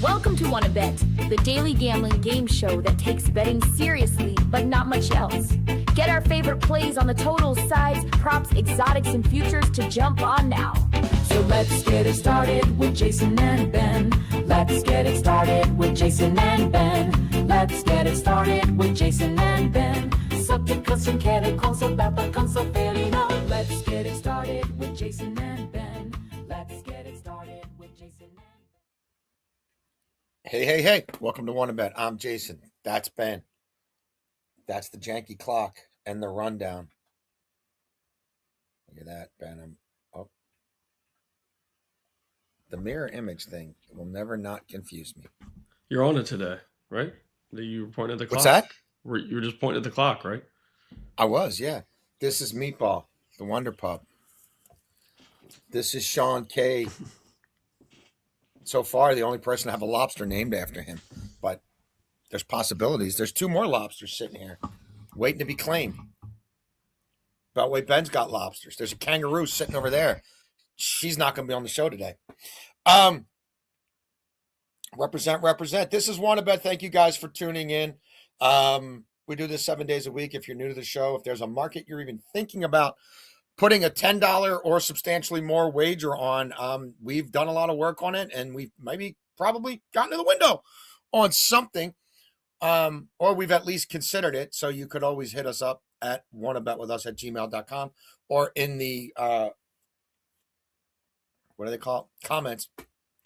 Welcome to Wanna Bet, the daily gambling game show that takes betting seriously, but not much else. Get our favorite plays on the totals, sides, props, exotics, and futures to jump on now. So let's get it started with Jason and Ben. Let's get it started with Jason and Ben. Let's get it started with Jason and Ben. Subject som känner konsolata konsolferino. Let's get it started with Jason and Ben. Let's get it started with Jason and Ben. Hey. Welcome to Wanna Bet. I'm Jason. That's Ben. That's the janky clock and the rundown. Look at that, Ben. The mirror image thing will never not confuse me. You're on it today, right? You were pointing at the clock. What's that? You were just pointing at the clock, right? I was, yeah. This is Meatball, the Wonder Pup. This is Sean K. So far, the only person to have a lobster named after him. But there's possibilities. There's 2 more lobsters sitting here waiting to be claimed. Beltway Ben's got lobsters. There's a kangaroo sitting over there. She's not going to be on the show today. Represent. This is Wanna Bet. Thank you guys for tuning in. We do this 7 days a week. If you're new to the show, if there's a market you're even thinking about putting a $10 or substantially more wager on, we've done a lot of work on it, and we've probably gotten to the window on something, or we've at least considered it. So you could always hit us up at wannabetwithus@gmail.com or in the what do they call it? Comments,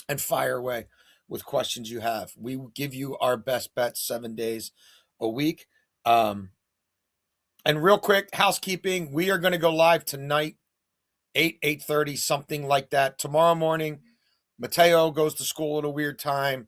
and fire away with questions you have. We will give you our best bets 7 days a week. And real quick, housekeeping, we are going to go live tonight, 8:30, something like that. Tomorrow morning, Mateo goes to school at a weird time.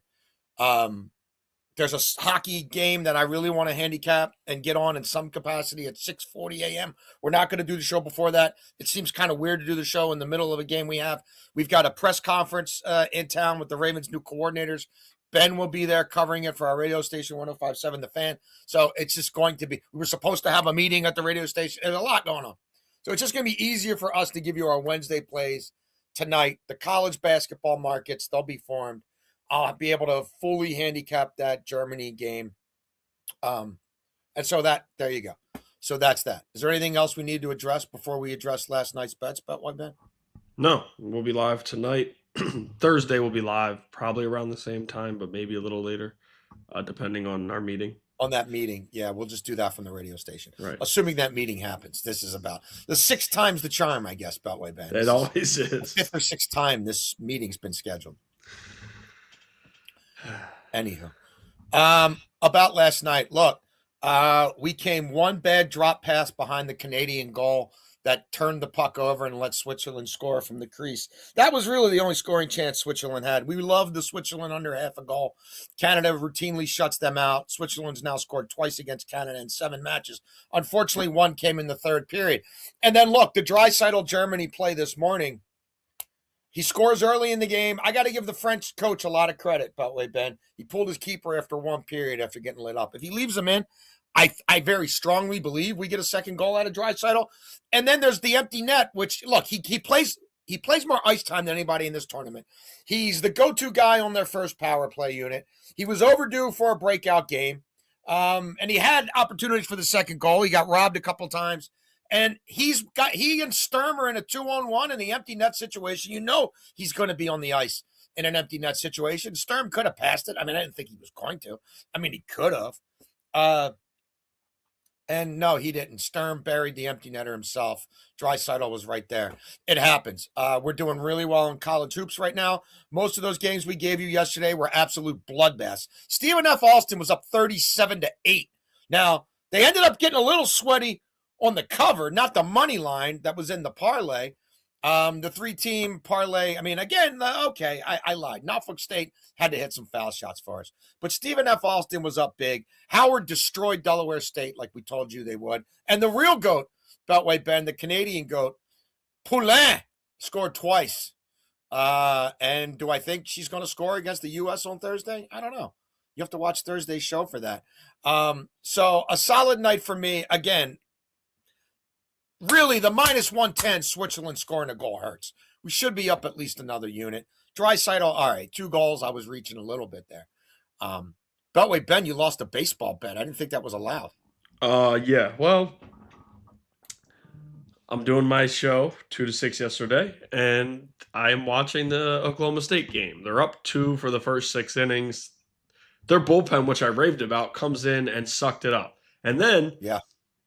There's a hockey game that I really want to handicap and get on in some capacity at 6:40 a.m. We're not going to do the show before that. It seems kind of weird to do the show in the middle of a game we have. We've got a press conference in town with the Ravens' new coordinators. Ben will be there covering it for our radio station, 105.7 The Fan. So it's just going to be, we were supposed to have a meeting at the radio station. There's a lot going on. So it's just going to be easier for us to give you our Wednesday plays tonight. The college basketball markets, they'll be formed. I'll be able to fully handicap that Germany game. And so there you go. So that's that. Is there anything else we need to address before we address last night's bets, Beltway Ben? No, we'll be live tonight. Thursday we'll be live probably around the same time, but maybe a little later, depending on our meeting. On that meeting, yeah, we'll just do that from the radio station. Right. Assuming that meeting happens. This is about the 6th time's the charm, I guess, Beltway Ben. It always is. 5th or 6th time this meeting's been scheduled. Anywho, about last night, look, we came one bad drop pass behind the Canadian goal that turned the puck over and let Switzerland score from the crease. That was really the only scoring chance Switzerland had. We loved the Switzerland under half a goal. Canada routinely shuts them out. Switzerland's now scored twice against Canada in 7 matches. Unfortunately, one came in the 3rd period. And then look, the Draisaitl Germany play this morning. He scores early in the game. I got to give the French coach a lot of credit, Beltway Ben. He pulled his keeper after 1 period after getting lit up. If he leaves him in, I very strongly believe we get a second goal out of Draisaitl. And then there's the empty net, which, look, he plays more ice time than anybody in this tournament. He's the go-to guy on their first power play unit. He was overdue for a breakout game, and he had opportunities for the second goal. He got robbed a couple times. And he and Sturm are in a 2-on-1 in the empty net situation. You know he's going to be on the ice in an empty net situation. Sturm could have passed it. I mean, I didn't think he was going to. I mean, he could have. And no, he didn't. Sturm buried the empty netter himself. Draisaitl was right there. It happens. We're doing really well in college hoops right now. Most of those games we gave you yesterday were absolute bloodbaths. Stephen F. Austin was up 37-8. Now, they ended up getting a little sweaty on the cover, not the money line that was in the parlay. The 3-team parlay, I mean, again, okay, I lied. Norfolk State had to hit some foul shots for us. But Stephen F. Austin was up big. Howard destroyed Delaware State like we told you they would. And the real GOAT, Beltway Ben, the Canadian GOAT, Poulin, scored twice. And do I think she's going to score against the U.S. on Thursday? I don't know. You have to watch Thursday's show for that. So a solid night for me. Again, really, the -110 Switzerland scoring a goal hurts. We should be up at least another unit. Draisaitl, all right, 2 goals. I was reaching a little bit there. By the way, Ben, you lost a baseball bet. I didn't think that was allowed. Yeah. Well, I'm doing my show 2 to 6 yesterday, and I am watching the Oklahoma State game. They're up 2 for the first 6 innings. Their bullpen, which I raved about, comes in and sucked it up. And then Yeah.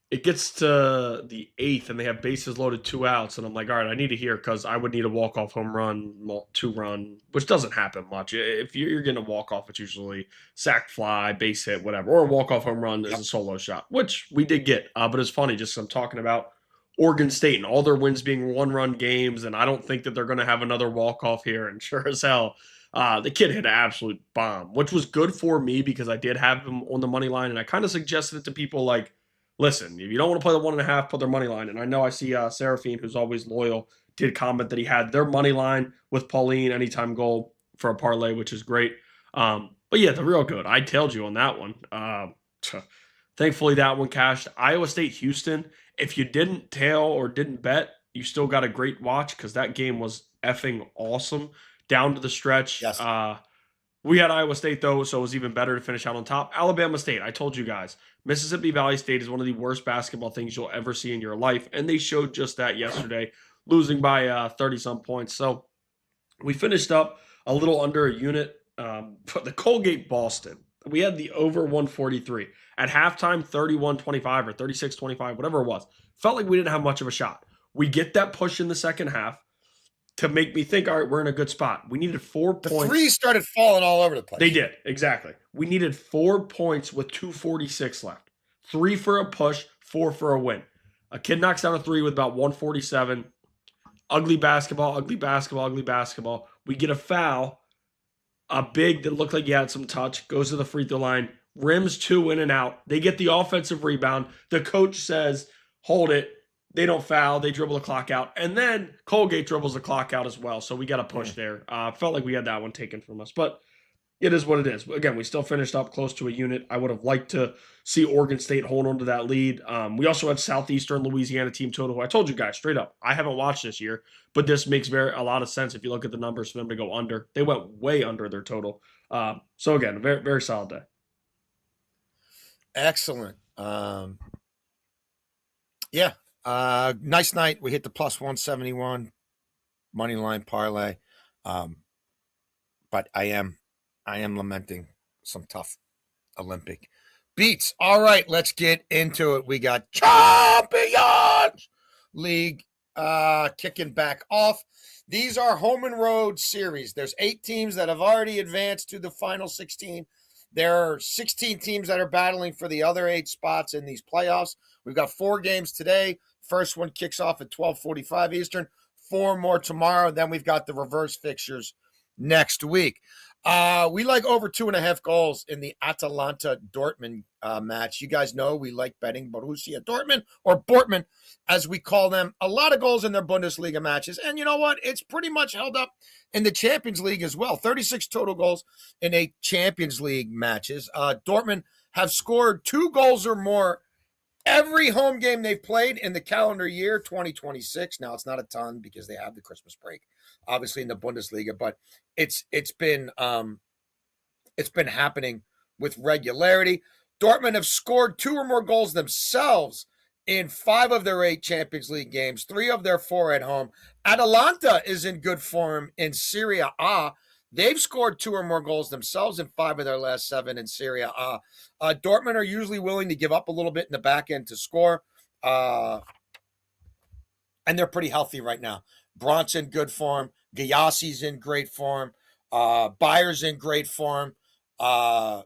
it gets to the 8th, and they have bases loaded, 2 outs, and I'm like, all right, I need to hear because I would need a walk-off home run, 2-run, which doesn't happen much. If you're getting a walk-off, it's usually sac fly, base hit, whatever, or a walk-off home run is a solo shot, which we did get. But it's funny, just I'm talking about Oregon State and all their wins being 1-run games, and I don't think that they're going to have another walk-off here, and sure as hell, the kid hit an absolute bomb, which was good for me because I did have him on the money line, and I kind of suggested it to people like, listen, if you don't want to play the 1.5, put their money line. And I know I see Seraphine, who's always loyal, did comment that he had their money line with Pauline anytime goal for a parlay, which is great. But yeah, the real good. I tailed you on that one. Thankfully, that one cashed. Iowa State, Houston. If you didn't tail or didn't bet, you still got a great watch because that game was effing awesome down to the stretch. Yes. We had Iowa State, though, so it was even better to finish out on top. Alabama State, I told you guys, Mississippi Valley State is one of the worst basketball things you'll ever see in your life, and they showed just that yesterday, losing by 30-some points. So we finished up a little under a unit. But the Colgate-Boston, we had the over 143. At halftime, 31-25 or 36-25, whatever it was. Felt like we didn't have much of a shot. We get that push in the second half to make me think, all right, we're in a good spot. We needed 4 The points. threes started falling all over the place. They did, exactly. We needed 4 points with 2:46 left. 3 for a push, 4 for a win. A kid knocks down a 3 with about 147. Ugly basketball, ugly basketball, ugly basketball. We get a foul. A big that looked like he had some touch, goes to the free throw line, rims 2 in and out. They get the offensive rebound. The coach says, hold it. They don't foul. They dribble the clock out. And then Colgate dribbles the clock out as well. So we got a push there. Felt like we had that one taken from us. But it is what it is. Again, we still finished up close to a unit. I would have liked to see Oregon State hold on to that lead. We also had Southeastern Louisiana team total, who I told you guys straight up, I haven't watched this year, but this makes a lot of sense if you look at the numbers for them to go under. They went way under their total. So again, very, very solid day. Excellent. Yeah. Nice night. We hit the plus 171 money line parlay. But I am lamenting some tough Olympic beats. All right, let's get into it. We got Champions League kicking back off. These are home and road series. There's 8 teams that have already advanced to the final 16. There are 16 teams that are battling for the other 8 spots in these playoffs. We've got 4 games today. First one kicks off at 12:45 Eastern. 4 more tomorrow. Then we've got the reverse fixtures next week. We like over 2.5 goals in the Atalanta-Dortmund match. You guys know we like betting Borussia Dortmund, or Bortman, as we call them. A lot of goals in their Bundesliga matches. And you know what? It's pretty much held up in the Champions League as well. 36 total goals in 8 Champions League matches. Dortmund have scored 2 goals or more every home game they've played in the calendar year 2026. Now, it's not a ton because they have the Christmas break, obviously, in the Bundesliga, but it's been happening with regularity. Dortmund have scored 2 or more goals themselves in 5 of their 8 Champions League games, 3 of their 4 at home. Atalanta is in good form in Serie A. They've scored 2 or more goals themselves in 5 of their last 7 in Serie A. Dortmund are usually willing to give up a little bit in the back end to score. And they're pretty healthy right now. Brandt's in good form. Guyassi's in great form. Bayer's in great form. Clutterbuck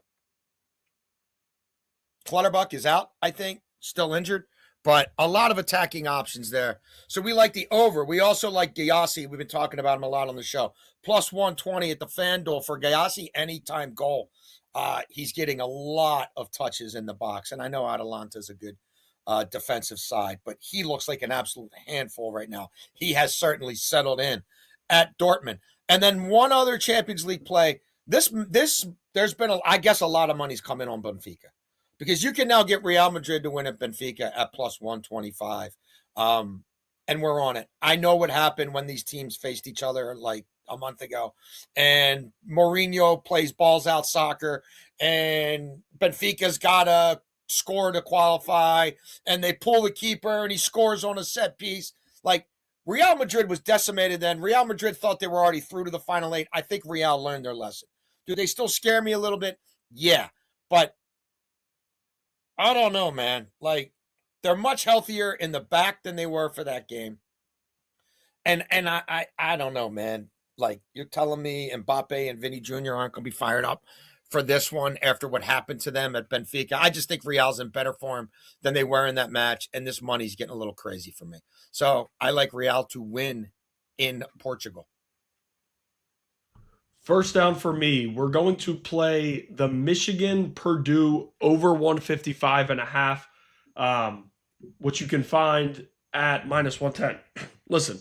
is out, I think, still injured. But a lot of attacking options there. So we like the over. We also like Gayassi. We've been talking about him a lot on the show. Plus 120 at the FanDuel for Gayassi, anytime goal. He's getting a lot of touches in the box. And I know Atalanta's a good defensive side, but he looks like an absolute handful right now. He has certainly settled in at Dortmund. And then one other Champions League play. There's been, I guess, a lot of money's come in on Benfica. Because you can now get Real Madrid to win at Benfica at plus 125. And we're on it. I know what happened when these teams faced each other like a month ago, and Mourinho plays balls out soccer, and Benfica's got to score to qualify, and they pull the keeper, and he scores on a set piece. Like, Real Madrid was decimated then. Real Madrid thought they were already through to the final 8. I think Real learned their lesson. Do they still scare me a little bit? Yeah, but I don't know, man. Like, they're much healthier in the back than they were for that game. And I don't know, man. Like, you're telling me Mbappe and Vinny Jr. aren't going to be fired up for this one after what happened to them at Benfica. I just think Real's in better form than they were in that match, and this money's getting a little crazy for me. So I like Real to win in Portugal. First down for me, we're going to play the Michigan-Purdue over 155.5, which you can find at -110. Listen,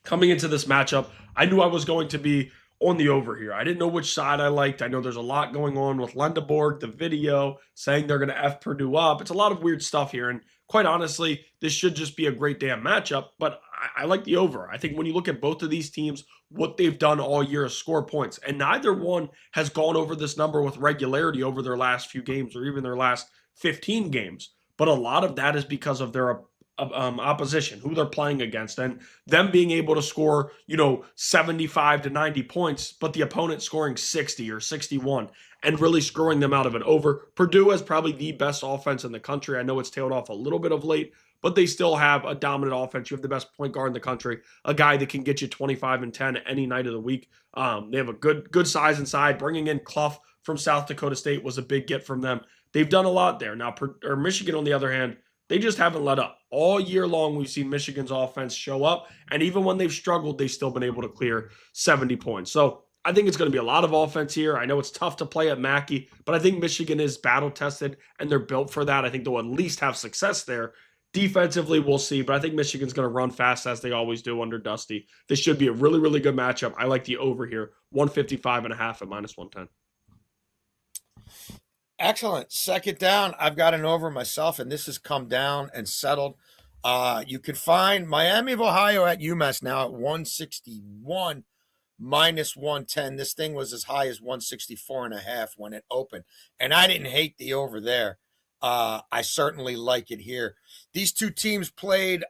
coming into this matchup, I knew I was going to be on the over here. I didn't know which side I liked. I know there's a lot going on with Lendeborg, the video, saying they're going to F Purdue up. It's a lot of weird stuff here, and quite honestly, this should just be a great damn matchup, but I like the over. I think when you look at both of these teams, what they've done all year is score points, and neither one has gone over this number with regularity over their last few games or even their last 15 games. But a lot of that is because of their opposition, who they're playing against, and them being able to score, 75 to 90 points, but the opponent scoring 60 or 61 and really screwing them out of an over. Purdue has probably the best offense in the country. I know it's tailed off a little bit of late, but they still have a dominant offense. You have the best point guard in the country, a guy that can get you 25 and 10 any night of the week. They have a good size inside. Bringing in Clough from South Dakota State was a big get from them. They've done a lot there. Now, Michigan, on the other hand, they just haven't let up. All year long, we've seen Michigan's offense show up, and even when they've struggled, they've still been able to clear 70 points. So I think it's going to be a lot of offense here. I know it's tough to play at Mackey, but I think Michigan is battle-tested, and they're built for that. I think they'll at least have success there. Defensively, we'll see, but I think Michigan's going to run fast as they always do under Dusty. This should be a really, really good matchup. I like the over here, 155.5 at -110. Excellent. Second down, I've got an over myself, and this has come down and settled. You can find Miami of Ohio at UMass now at 161 -110. This thing was as high as 164.5 when it opened, and I didn't hate the over there. I certainly like it here. These two teams played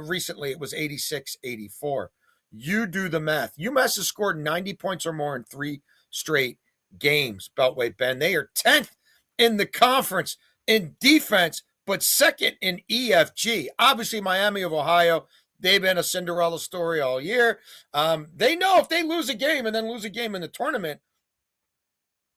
recently. It was 86-84. You do the math. UMass has scored 90 points or more in 3 straight games, Beltway Ben. They are 10th in the conference in defense, but second in EFG. Obviously, Miami of Ohio, they've been a Cinderella story all year. They know if they lose a game and then lose a game in the tournament,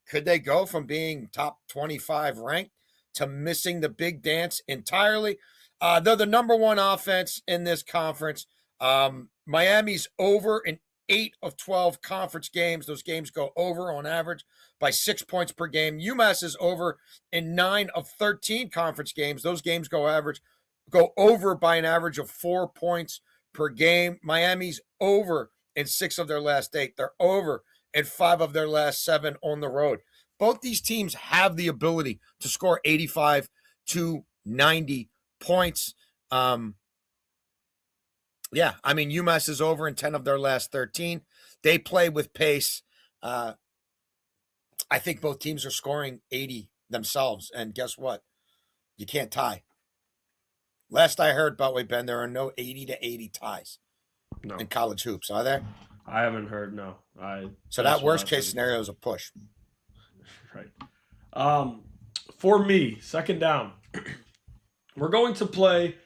could they go from being top 25 ranked to missing the big dance entirely? They're the number 1 offense in this conference. Miami's over in 8 of 12 conference games. Those games go over on average by 6 points per game. UMass is over in 9 of 13 conference games. Those games go over by an average of 4 points per game. Miami's over in 6 of their last 8. They're over in 5 of their last 7 on the road. Both these teams have the ability to score 85 to 90 points. Yeah, I mean, UMass is over in 10 of their last 13. They play with pace. I think both teams are scoring 80 themselves. And guess what? You can't tie. Last I heard, Beltway Ben, there are no 80 to 80 ties in college hoops, are there? I haven't heard, no. So that worst case scenario is a push. Right. For me, second down, we're going to play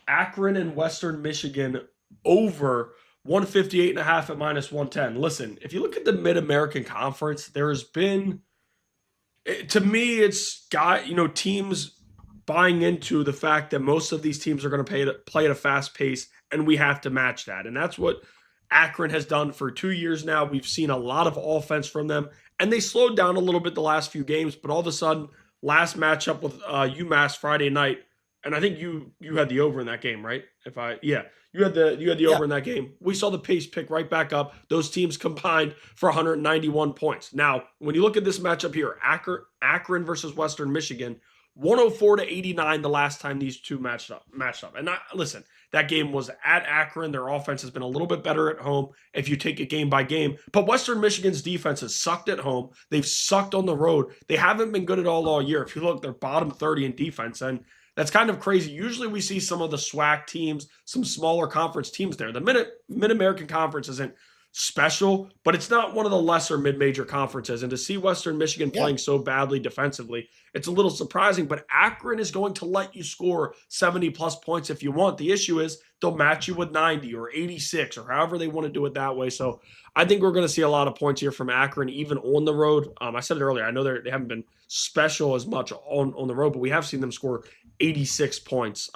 Akron and Western Michigan over 158.5 at -110. Listen, if you look at the Mid-American Conference, there has been, to me, it's got, teams buying into the fact that most of these teams are going to play at a fast pace, and we have to match that. And that's what Akron has done for 2 years now. We've seen a lot of offense from them, and they slowed down a little bit the last few games, but all of a sudden, last matchup with UMass Friday night, and I think you had the over in that game, right? You had the over in that game. We saw the pace pick right back up. Those teams combined for 191 points. Now, when you look at this matchup here, Akron versus Western Michigan, 104 to 89 the last time these two matched up. And listen, That game was at Akron. Their offense has been a little bit better at home if you take it game by game. But Western Michigan's defense has sucked at home. They've sucked on the road. They haven't been good at all year. If you look, they're bottom 30 in defense. And that's kind of crazy. Usually we see some of the SWAC teams, some smaller conference teams there. The Mid-American Conference isn't special, but it's not one of the lesser mid-major conferences. And to see Western Michigan playing so badly defensively, it's a little surprising. But Akron is going to let you score 70-plus points if you want. The issue is they'll match you with 90 or 86 or however they want to do it that way. So I think we're going to see a lot of points here from Akron, even on the road. I said it earlier. I know they haven't been special as much on the road, but we have seen them score 86 points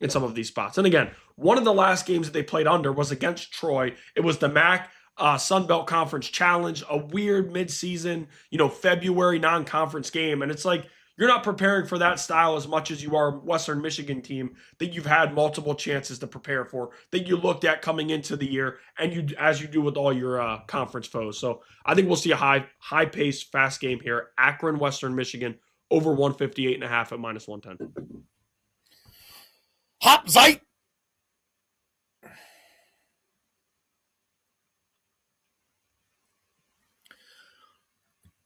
in some of these spots. And again, one of the last games that they played under was against Troy. It was the MAC Sun Belt Conference Challenge, a weird midseason, February non-conference game. And it's like, you're not preparing for that style as much as you are a Western Michigan team that you've had multiple chances to prepare for, that you looked at coming into the year, and as you do with all your conference foes. So I think we'll see a high-paced, fast game here. Akron, Western Michigan, over 158.5 at -110. Hop Zeit.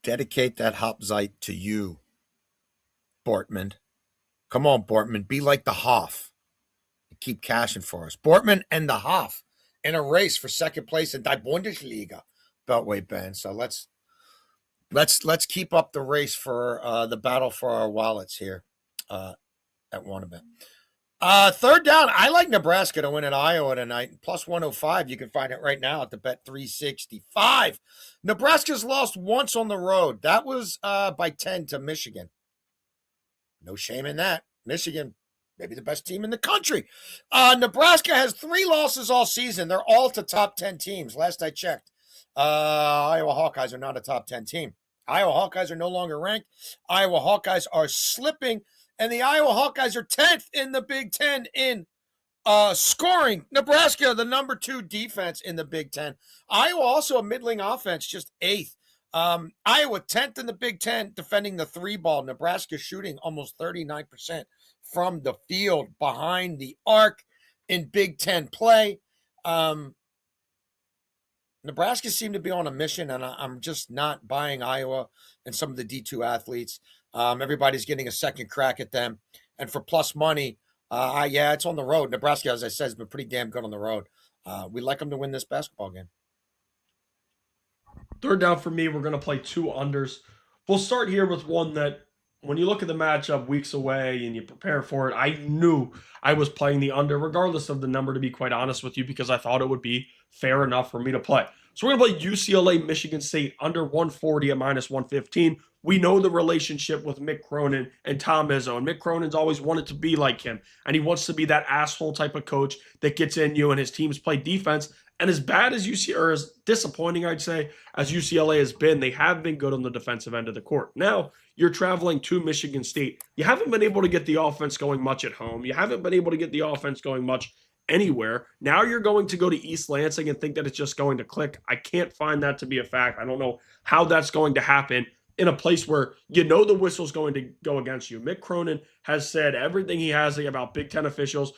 Dedicate that Hop Zeit to you, Bortman. Come on, Bortman. Be like the Hoff. Keep cashing for us. Bortman and the Hoff in a race for second place in Die Bundesliga Beltway band. So let's keep up the race for the battle for our wallets here at Wannabe. Third down. I like Nebraska to win at Iowa tonight. Plus 105. You can find it right now at the Bet 365. Nebraska's lost once on the road. That was by 10 to Michigan. No shame in that. Michigan, maybe the best team in the country. Nebraska has 3 losses all season. They're all to top 10 teams. Last I checked. Iowa Hawkeyes are not a top 10 team. Iowa Hawkeyes are no longer ranked. Iowa Hawkeyes are slipping. And the Iowa Hawkeyes are 10th in the Big Ten in scoring. Nebraska, the number 2 defense in the Big Ten. Iowa also a middling offense, just 8th. Iowa 10th in the Big Ten defending the 3-ball. Nebraska shooting almost 39% from the field behind the arc in Big Ten play. Nebraska seemed to be on a mission, and I'm just not buying Iowa and some of the D2 athletes. Everybody's getting a second crack at them. And for plus money, it's on the road. Nebraska, as I said, has been pretty damn good on the road. We like them to win this basketball game. Third down for me, we're going to play 2 unders. We'll start here with one that, when you look at the matchup weeks away and you prepare for it, I knew I was playing the under, regardless of the number, to be quite honest with you, because I thought it would be fair enough for me to play. So we're going to play UCLA, Michigan State, under 140 at -115. We know the relationship with Mick Cronin and Tom Izzo, and Mick Cronin's always wanted to be like him, and he wants to be that asshole type of coach that gets in you, and his teams play defense. And as bad as or as disappointing, I'd say, as UCLA has been, they have been good on the defensive end of the court. Now, you're traveling to Michigan State. You haven't been able to get the offense going much at home. You haven't been able to get the offense going much anywhere. Now you're going to go to East Lansing and think that it's just going to click. I can't find that to be a fact. I don't know how that's going to happen in a place where the whistle's going to go against you. Mick Cronin has said everything he has about Big Ten officials.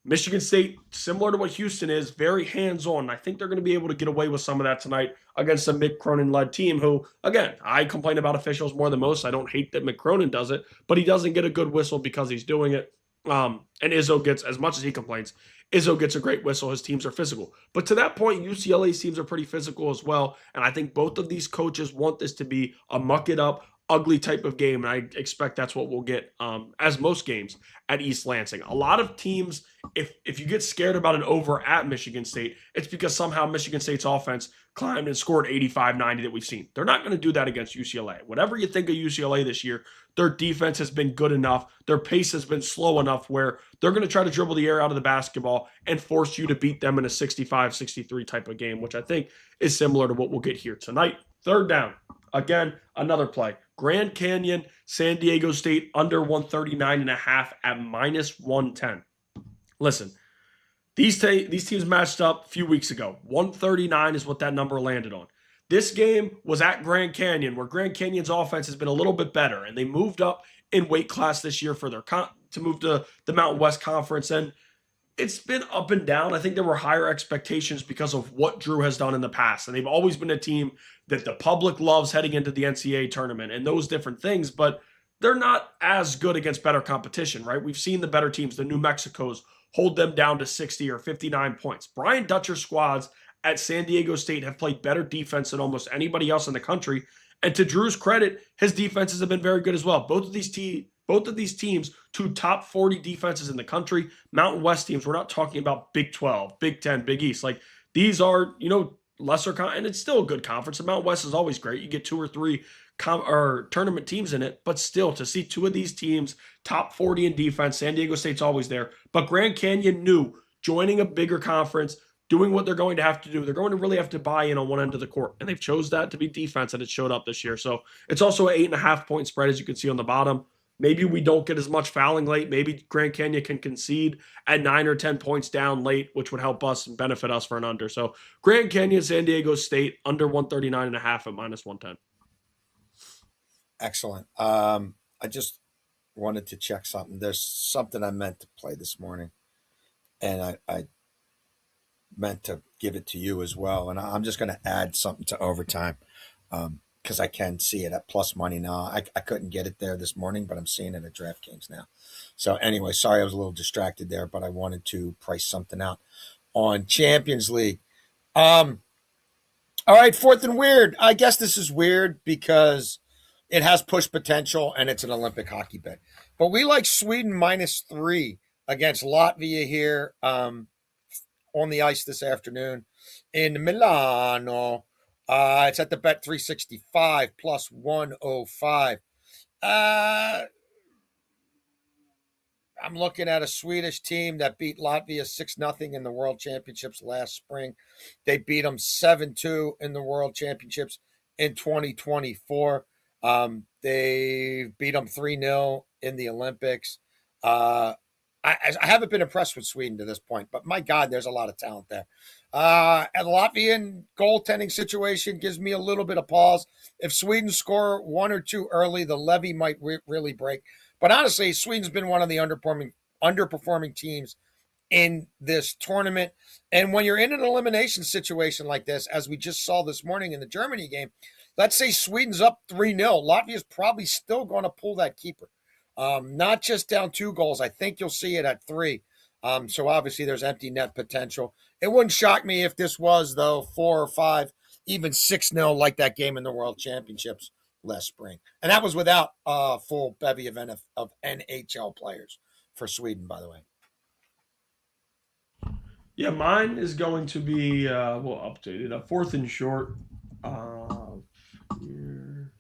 Michigan State, similar to what Houston is, very hands-on. I think they're going to be able to get away with some of that tonight against a Mick Cronin-led team who, again, I complain about officials more than most. I don't hate that Mick Cronin does it, but he doesn't get a good whistle because he's doing it. And Izzo gets, as much as he complains, Izzo gets a great whistle. His teams are physical. But to that point, UCLA's teams are pretty physical as well. And I think both of these coaches want this to be a muck-it-up, ugly type of game. And I expect that's what we'll get, as most games, at East Lansing. A lot of teams, if you get scared about an over at Michigan State, it's because somehow Michigan State's offense climbed and scored 85-90 that we've seen. They're not going to do that against UCLA. Whatever you think of UCLA this year, their defense has been good enough. Their pace has been slow enough where they're going to try to dribble the air out of the basketball and force you to beat them in a 65-63 type of game, which I think is similar to what we'll get here tonight. Third down. Again, another play. Grand Canyon, San Diego State, under 139.5 at -110. Listen, these teams matched up a few weeks ago. 139 is what that number landed on. This game was at Grand Canyon, where Grand Canyon's offense has been a little bit better, and they moved up in weight class this year for their to move to the Mountain West Conference. And It's been up and down. I think there were higher expectations because of what Drew has done in the past. And they've always been a team that the public loves heading into the NCAA tournament and those different things, but they're not as good against better competition, right? We've seen the better teams, the New Mexicos, hold them down to 60 or 59 points. Brian Dutcher's squads at San Diego State have played better defense than almost anybody else in the country. And to Drew's credit, his defenses have been very good as well. Both of these teams, two top 40 defenses in the country. Mountain West teams, we're not talking about Big 12, Big 10, Big East. Like these are, lesser, and it's still a good conference. The Mountain West is always great. You get two or three or tournament teams in it, but still to see two of these teams top 40 in defense, San Diego State's always there. But Grand Canyon knew joining a bigger conference, doing what they're going to have to do, they're going to really have to buy in on one end of the court. And they've chose that to be defense, and it showed up this year. So it's also an 8.5 point spread, as you can see on the bottom. Maybe we don't get as much fouling late. Maybe Grand Canyon can concede at 9 or 10 points down late, which would help us and benefit us for an under. So Grand Canyon, San Diego State, under 139.5 at minus 110. Excellent. I just wanted to check something. There's something I meant to play this morning, and I meant to give it to you as well. And I'm just going to add something to overtime because I can see it at plus money now. I couldn't get it there this morning, but I'm seeing it at DraftKings now. So anyway, sorry I was a little distracted there, but I wanted to price something out on Champions League. All right, fourth and weird. I guess this is weird because it has push potential and it's an Olympic hockey bet. But we like Sweden -3 against Latvia here on the ice this afternoon in Milano. It's at the bet 365 plus 105. I'm looking at a Swedish team that beat Latvia 6-0 in the World Championships last spring. They beat them 7-2 in the World Championships in 2024. They beat them 3-0 in the Olympics. I haven't been impressed with Sweden to this point, but my God, there's a lot of talent there. And the Latvian goaltending situation gives me a little bit of pause. If Sweden score one or two early, the levy might really break. But honestly, Sweden's been one of the underperforming teams in this tournament. And when you're in an elimination situation like this, as we just saw this morning in the Germany game, let's say Sweden's up 3-0. Latvia's probably still going to pull that keeper. Not just down 2 goals. I think you'll see it at 3. So obviously there's empty net potential. It wouldn't shock me if this was, though, 4 or 5, even 6-0 like that game in the World Championships last spring. And that was without a full bevy of NHL players for Sweden, by the way. Yeah, mine is going to be, we'll update it, a fourth and short. Here.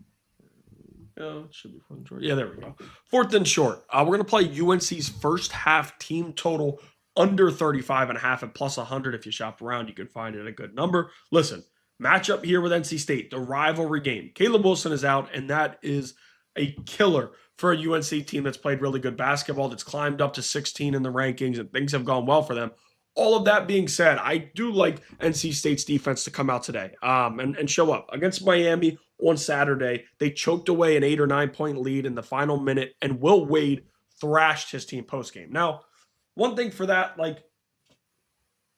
It should be fourth and short. Yeah, there we go. Fourth and short. We're going to play UNC's first half team total under 35.5 at plus 100. If you shop around, you can find it at a good number. Listen, matchup here with NC State, the rivalry game. Caleb Wilson is out, and that is a killer for a UNC team that's played really good basketball, that's climbed up to 16 in the rankings, and things have gone well for them. All of that being said, I do like NC State's defense to come out today and show up. Against Miami on Saturday, they choked away an 8 or 9 point lead in the final minute, and Will Wade thrashed his team postgame. Now, one thing for that,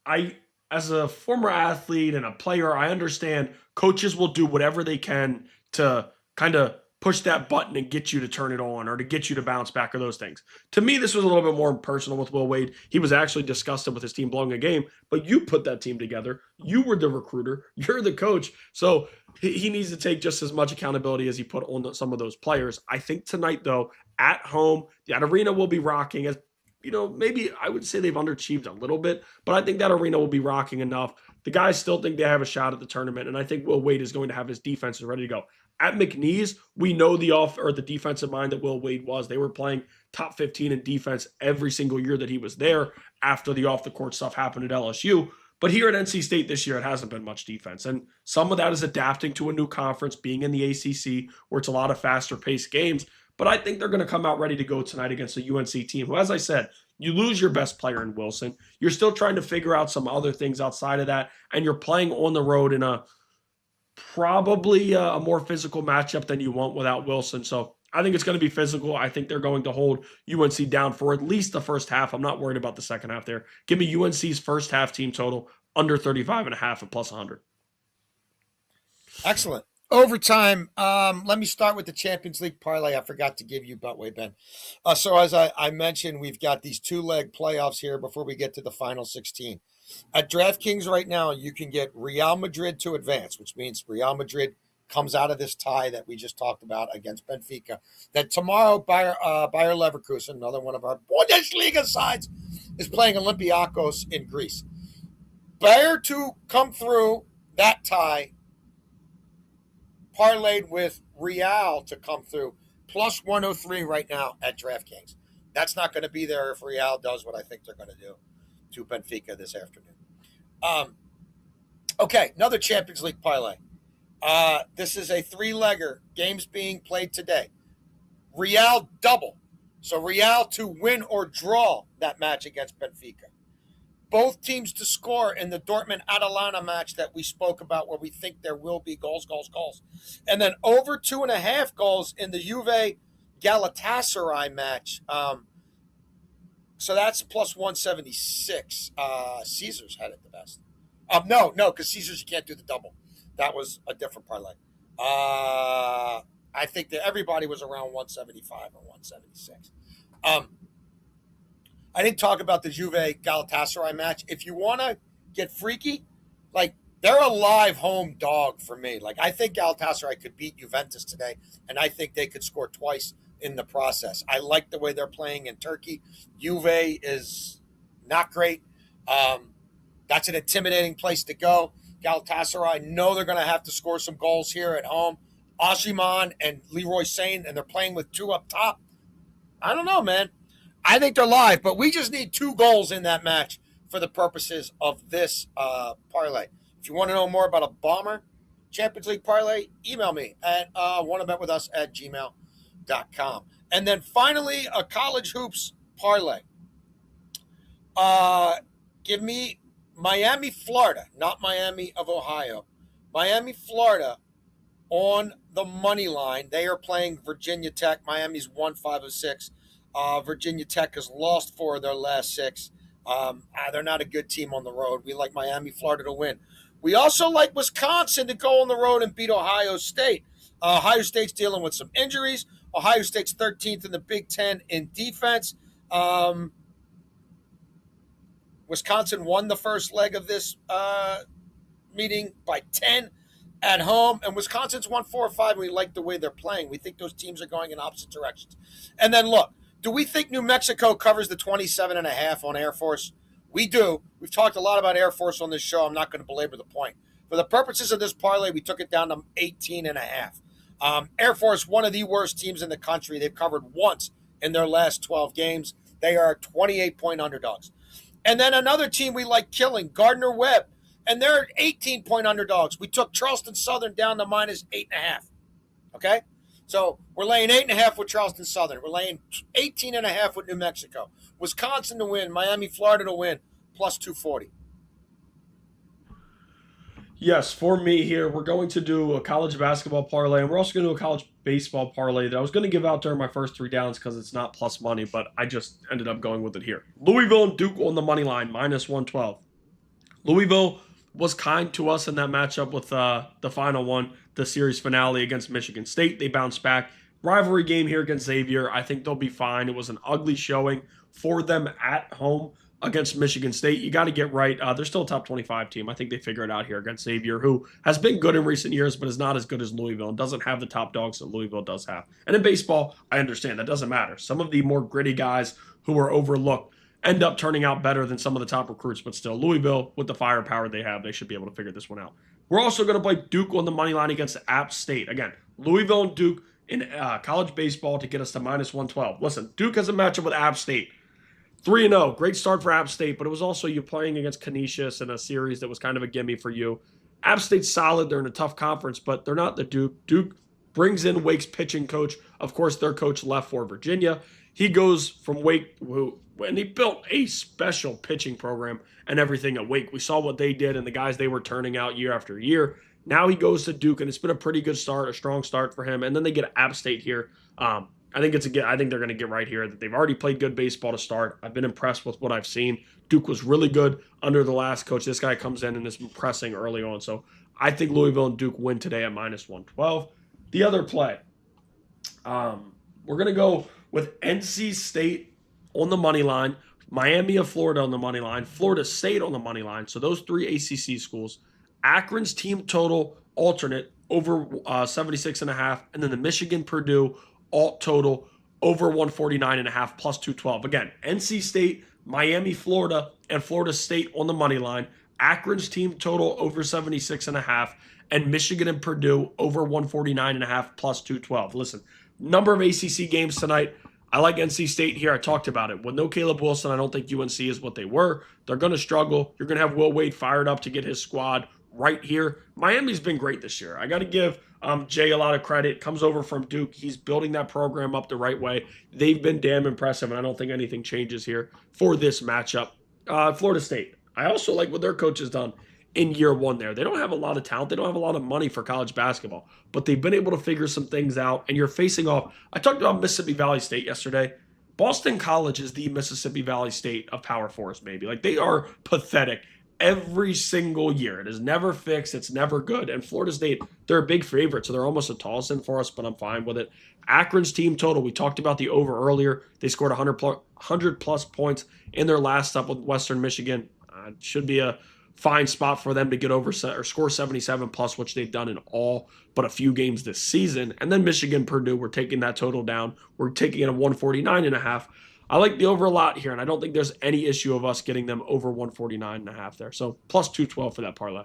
as a former athlete and a player, I understand coaches will do whatever they can to kind of push that button and get you to turn it on or to get you to bounce back or those things. To me, this was a little bit more personal with Will Wade. He was actually disgusted with his team blowing a game, but you put that team together. You were the recruiter. You're the coach. So he needs to take just as much accountability as he put on some of those players. I think tonight, though, at home, that arena will be rocking. As maybe I would say they've underachieved a little bit, but I think that arena will be rocking enough. The guys still think they have a shot at the tournament, and I think Will Wade is going to have his defenses ready to go. At McNeese, we know the defensive mind that Will Wade was. They were playing top 15 in defense every single year that he was there after the off-the-court stuff happened at LSU. But here at NC State this year, it hasn't been much defense. And some of that is adapting to a new conference, being in the ACC, where it's a lot of faster-paced games. But I think they're going to come out ready to go tonight against a UNC team who, as I said, you lose your best player in Wilson. You're still trying to figure out some other things outside of that, and you're playing on the road in probably a more physical matchup than you want without Wilson. So I think it's going to be physical. I think they're going to hold UNC down for at least the first half. I'm not worried about the second half there. Give me UNC's first half team total under 35.5 at plus 100. Excellent. Overtime. Let me start with the Champions League parlay. I forgot to give you Betway, Ben. So as I mentioned, we've got these 2-leg playoffs here before we get to the final 16. At DraftKings right now, you can get Real Madrid to advance, which means Real Madrid comes out of this tie that we just talked about against Benfica. Then tomorrow, Bayer Leverkusen, another one of our Bundesliga sides, is playing Olympiacos in Greece. Bayer to come through that tie, parlayed with Real to come through, plus 103 right now at DraftKings. That's not going to be there if Real does what I think they're going to do to Benfica this afternoon. Okay, another Champions League parlay. This is a 3-legger. Games being played today. Real double. So Real to win or draw that match against Benfica. Both teams to score in the Dortmund-Atalanta match that we spoke about, where we think there will be goals. And then over 2.5 goals in the Juve-Galatasaray match. So that's plus 176. Caesars had it the best. No, because Caesars, you can't do the double. That was a different parlay. I think that everybody was around 175 or 176. I didn't talk about the Juve-Galatasaray match. If you want to get freaky, like, they're a live home dog for me. Like, I think Galatasaray could beat Juventus today, and I think they could score twice in the process. I like the way they're playing in Turkey. Juve is not great. That's an intimidating place to go. Galatasaray know they're going to have to score some goals here at home. Osimhen and Leroy Sane, and they're playing with 2 up top. I don't know, man. I think they're live, but we just need 2 goals in that match for the purposes of this parlay. If you want to know more about a bomber Champions League parlay, email me at wannabetwithus@gmail.com. And then finally, a college hoops parlay. Give me Miami, Florida, not Miami of Ohio. Miami, Florida on the money line. They are playing Virginia Tech. Miami's won 5 of 6. Virginia Tech has lost 4 of their last 6. They're not a good team on the road. We like Miami, Florida to win. We also like Wisconsin to go on the road and beat Ohio State. Ohio State's dealing with some injuries. Ohio State's 13th in the Big Ten in defense. Wisconsin won the first leg of this meeting by 10 at home, and Wisconsin's won 4 or 5, and we like the way they're playing. We think those teams are going in opposite directions. And then, look, do we think New Mexico covers the 27.5 on Air Force? We do. We've talked a lot about Air Force on this show. I'm not going to belabor the point. For the purposes of this parlay, we took it down to 18.5. Air Force, one of the worst teams in the country. They've covered once in their last 12 games. They are 28-point underdogs. And then another team we like killing, Gardner-Webb, and they're 18-point underdogs. We took Charleston Southern down to minus 8.5. Okay? So we're laying 8.5 with Charleston Southern. We're laying 18.5 with New Mexico. Wisconsin to win, Miami, Florida to win, plus 240. Yes, for me here, we're going to do a college basketball parlay, and we're also going to do a college baseball parlay that I was going to give out during my first 3 downs because it's not plus money, but I just ended up going with it here. Louisville and Duke on the money line, minus 112. Louisville was kind to us in that matchup with the final one, the series finale against Michigan State. They bounced back. Rivalry game here against Xavier. I think they'll be fine. It was an ugly showing for them at home against Michigan State. You got to get right. They're still a top 25 team. I think they figure it out here against Xavier, who has been good in recent years, but is not as good as Louisville and doesn't have the top dogs that Louisville does have. And in baseball, I understand that doesn't matter. Some of the more gritty guys who are overlooked end up turning out better than some of the top recruits, but still, Louisville, with the firepower they have, they should be able to figure this one out. We're also going to play Duke on the money line against App State. Again, Louisville and Duke in college baseball to get us to minus 112. Listen, Duke has a matchup with App State. 3-0, great start for App State, but it was also you playing against Canisius in a series that was kind of a gimme for you. App State's solid. They're in a tough conference, but they're not the Duke. Duke brings in Wake's pitching coach. Of course, their coach left for Virginia. He goes from Wake, and he built a special pitching program and everything at Wake. We saw what they did and the guys they were turning out year after year. Now he goes to Duke, and it's been a pretty good start, a strong start for him. And then they get App State here. I think I think they're going to get right here. That they've already played good baseball to start. I've been impressed with what I've seen. Duke was really good under the last coach. This guy comes in and is impressing early on. So I think Louisville and Duke win today at -112. The other play, we're going to go with NC State on the money line, Miami of Florida on the money line, Florida State on the money line. So those 3 ACC schools. Akron's team total alternate over 76.5, and then the Michigan Purdue alt total over 149.5 plus 212. Again, NC State, Miami, Florida, and Florida State on the money line. Akron's team total over 76.5, and Michigan and Purdue over 149.5 plus 212. Listen, number of ACC games tonight. I like NC State here. I talked about it. With no Caleb Wilson, I don't think UNC is what they were. They're going to struggle. You're going to have Will Wade fired up to get his squad right here. Miami's been great this year. I got to give Jay a lot of credit. Comes over from Duke. He's building that program up the right way. They've been damn impressive, and I don't think anything changes here for this matchup. Florida State. I also like what their coach has done in year one there. They don't have a lot of talent. They don't have a lot of money for college basketball, but they've been able to figure some things out, and you're facing off. I talked about Mississippi Valley State yesterday. Boston College is the Mississippi Valley State of Power Fours, maybe. Like, they are pathetic every single year. It is never fixed. It's never good. And Florida State, they're a big favorite, so they're almost a toss-in for us, but I'm fine with it. Akron's team total, we talked about the over earlier. They scored 100-plus points in their last stop with Western Michigan. Should be a fine spot for them to get over or score 77-plus, which they've done in all but a few games this season. And then Michigan, Purdue, we're taking that total down. We're taking it at 149.5. I like the over a lot here, and I don't think there's any issue of us getting them over 149.5 there. So plus 212 for that parlay.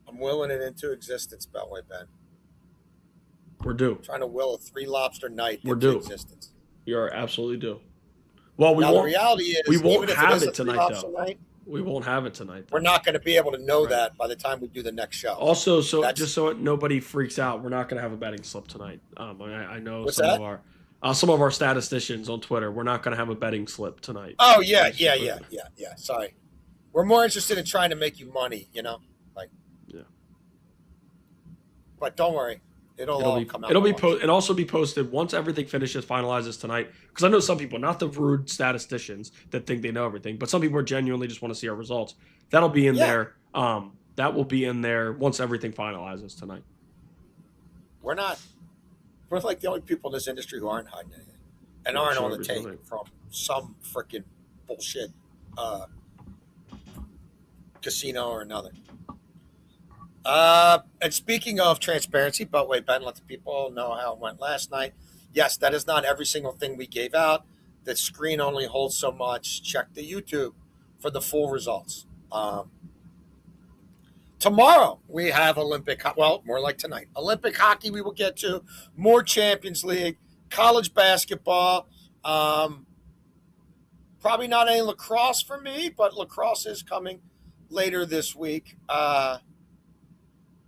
I'm willing it into existence, Beltway Ben. We're due. Trying to will a 3 lobster night We're into due. existence. You're absolutely due. Well, Now, the reality is, we won't even if have it is it a 3 tonight, lobster though. night, We won't have it tonight, though. we're not going to be able to know that by the time we do the next show. Also, just so nobody freaks out, we're not going to have a betting slip tonight. I know What's some that? of some of our statisticians on Twitter. We're not going to have a betting slip tonight. Oh, yeah. Sorry. We're more interested in trying to make you money, Like, yeah. But don't worry. It'll all come out. It'll also be posted once everything finalizes tonight. Because I know some people, not the rude statisticians that think they know everything, but some people genuinely just want to see our results. That'll be in there. That will be in there once everything finalizes tonight. We're like the only people in this industry who aren't hiding anything and aren't on the take from some freaking bullshit casino or another. And speaking of transparency, Beltway Ben, let the people know how it went last night. Yes, that is not every single thing we gave out. The screen only holds so much. Check the YouTube for the full results. Tomorrow we have Olympic, well, more like tonight. Olympic hockey we will get to. More Champions League, college basketball. Probably not any lacrosse for me, but lacrosse is coming later this week.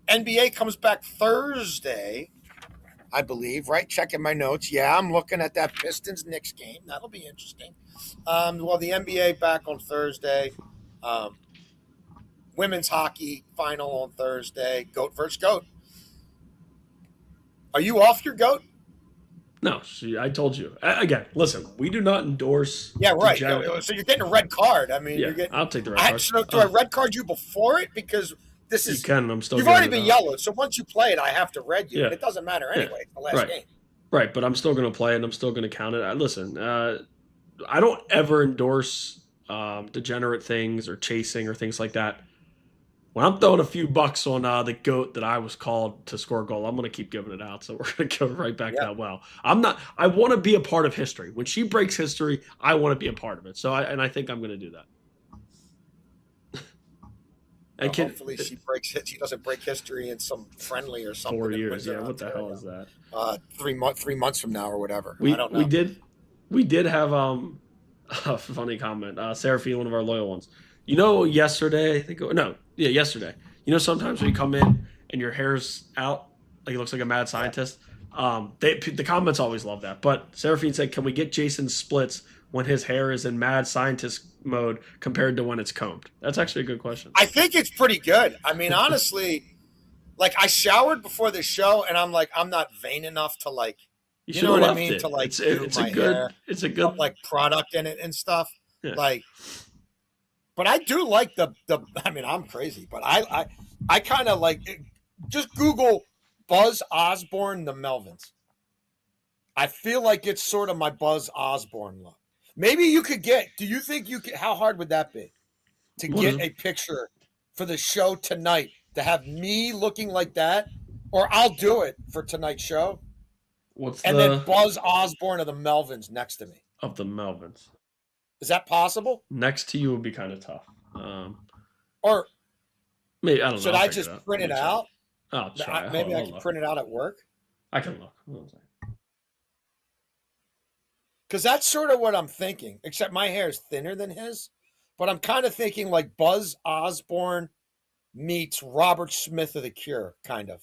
NBA comes back Thursday, I believe, right? Checking my notes. Yeah, I'm looking at that Pistons-Knicks game. That'll be interesting. Well, the NBA back on Thursday. Women's hockey final on Thursday. Goat versus Goat. Are you off your goat? No, see, I told you. Again, listen, we do not endorse. Yeah, right. So you're getting a red card. I mean, yeah, I'll take the red card. So do I red card you before it? Because this is. You can. I'm still. You've already been yellowed, so once you play it, I have to red you. Yeah. And it doesn't matter anyway. It's the last game. Right, but I'm still going to play it, and I'm still going to count it. Listen, I don't ever endorse degenerate things or chasing or things like that. When I'm throwing a few bucks on the GOAT that I was called to score a goal, I'm going to keep giving it out. So we're going to go right back that well. I want to be a part of history. When she breaks history, I want to be a part of it. So I think I'm going to do that. And hopefully she breaks it. She doesn't break history in some friendly or something. 4 years, yeah. What the hell is that? 3 months from now or whatever. I don't know. We did have a funny comment. Seraphine, one of our loyal ones. Yesterday, yesterday. Sometimes when you come in and your hair's out, like it looks like a mad scientist. The comments always love that. But Seraphine said, "Can we get Jason's splits when his hair is in mad scientist mode compared to when it's combed? That's actually a good question. I think it's pretty good. I mean, honestly, like I showered before the show, and I'm like, I'm not vain enough to like, You you should know have what I left mean, it. to like It's do it's a my hair, good it's a put good like product in it and stuff. yeah. Like, but I do like the. I mean, I'm crazy, but I kind of like just Google Buzz Osborne the Melvins. I feel like it's sort of my Buzz Osborne look. Maybe you could get. Do you think you could? How hard would that be to What is get a picture for the show tonight to have me looking like that? Or I'll do it for tonight's show, what's and then the Buzz Osborne of the Melvins next to me. of the Melvins? Is that possible? Next to you would be kind of tough. Or Maybe I don't know. should I'll I figure just out. print Let it me check. out? I'll try. Maybe I Hold can on. print it out at work. I can look. Hold on a second. Because that's sort of what I'm thinking, except my hair is thinner than his. But I'm kind of thinking like Buzz Osborne meets Robert Smith of The Cure, kind of.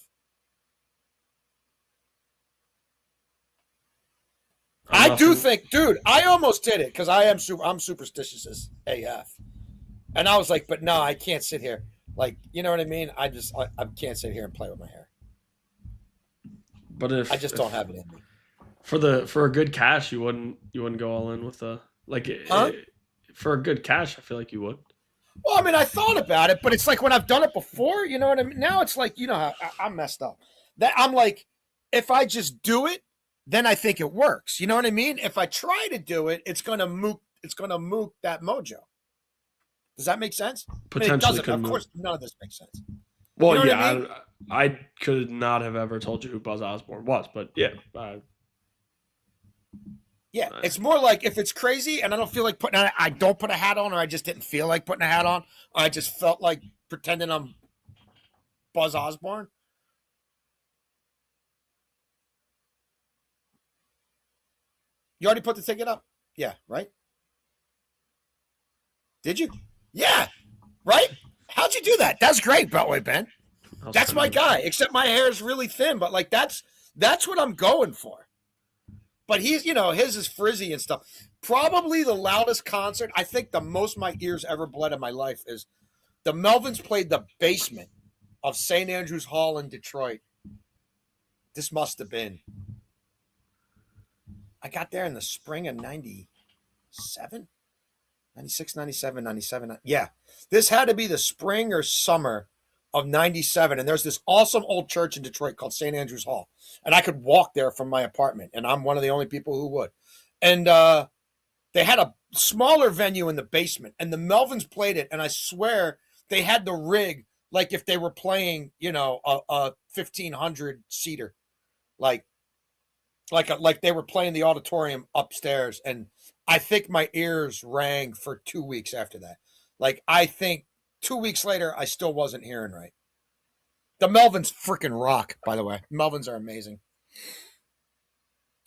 I do think, dude, I almost did it because I'm superstitious as AF. And I was like, but no, I can't sit here. Like, you know what I mean? I can't sit here and play with my hair. But if I just don't have it in me. for a good cash, you wouldn't go all in with the like Huh? for a good cash. I feel like you would. Well, I mean, I thought about it, but it's like when I've done it before, you know what I mean? Now it's like, you know how I'm messed up. That I'm like, if I just do it, then I think it works. You know what I mean? If I try to do it, it's gonna mook that mojo. Does that make sense? I mean, it Potentially doesn't. could Of move. course, none of this makes sense. Well, You know what yeah, I mean? I could not have ever told you who Buzz Osborne was, but yeah, Yeah, it's more like if it's crazy and I don't feel like putting on, I don't put a hat on, or I just didn't feel like putting a hat on, or I just felt like pretending I'm Buzz Osborne. You already put the ticket up? Yeah, right? Did you? Yeah, right? How'd you do that? That's great, Beltway Ben. That's my guy, except my hair is really thin, but like that's what I'm going for. But he's, you know, his is frizzy and stuff. Probably the loudest concert, I think the most my ears ever bled in my life is the Melvins played the basement of St. Andrews Hall in Detroit. This must have been. I got there in the spring of 97, 96, 97, 97. Yeah. This had to be the spring or summer of 97. And there's this awesome old church in Detroit called St. Andrews Hall. And I could walk there from my apartment. And I'm one of the only people who would. And they had a smaller venue in the basement. And the Melvins played it. And I swear they had the rig like if they were playing, you know, a 1,500 seater. Like they were playing the auditorium upstairs. And I think my ears rang for 2 weeks after that. Like, I think 2 weeks later, I still wasn't hearing right. The Melvins freaking rock, by the way. Melvins are amazing.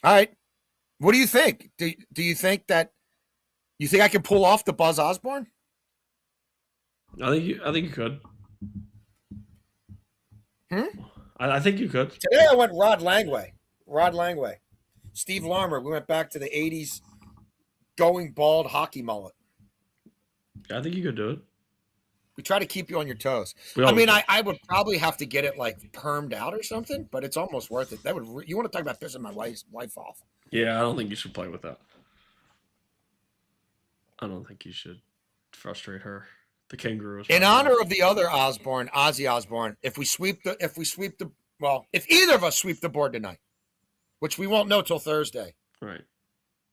All right. What do you think? Do you think that you think I can pull off the Buzz Osborne? I think you could. I think you could. Today I went Rod Langway. Steve Larmer. We went back to the 80s going bald hockey mullet. I think you could do it. We try to keep you on your toes. I mean, I would probably have to get it like permed out or something, but it's almost worth it. That would you want to talk about pissing my wife off? Yeah, I don't think you should play with that. I don't think you should frustrate her. The kangaroo. In honor of the other Osborne, Ozzy Osbourne, if either of us sweep the board tonight, which we won't know till Thursday. Right.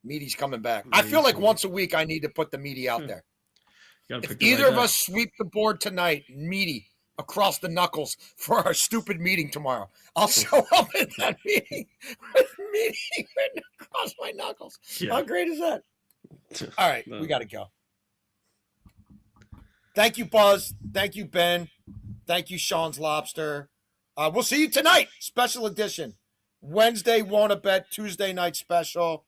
Meaty's coming back. I feel like once a week I need to put the Meaty out there. If either of us sweep the board tonight, Meaty across the knuckles for our stupid meeting tomorrow, I'll show up at that meeting with Meaty written across my knuckles. Yeah. How great is that? All right, we got to go. Thank you, Buzz. Thank you, Ben. Thank you, Sean's Lobster. We'll see you tonight. Special edition. Wednesday, Wanna Bet. Tuesday night special.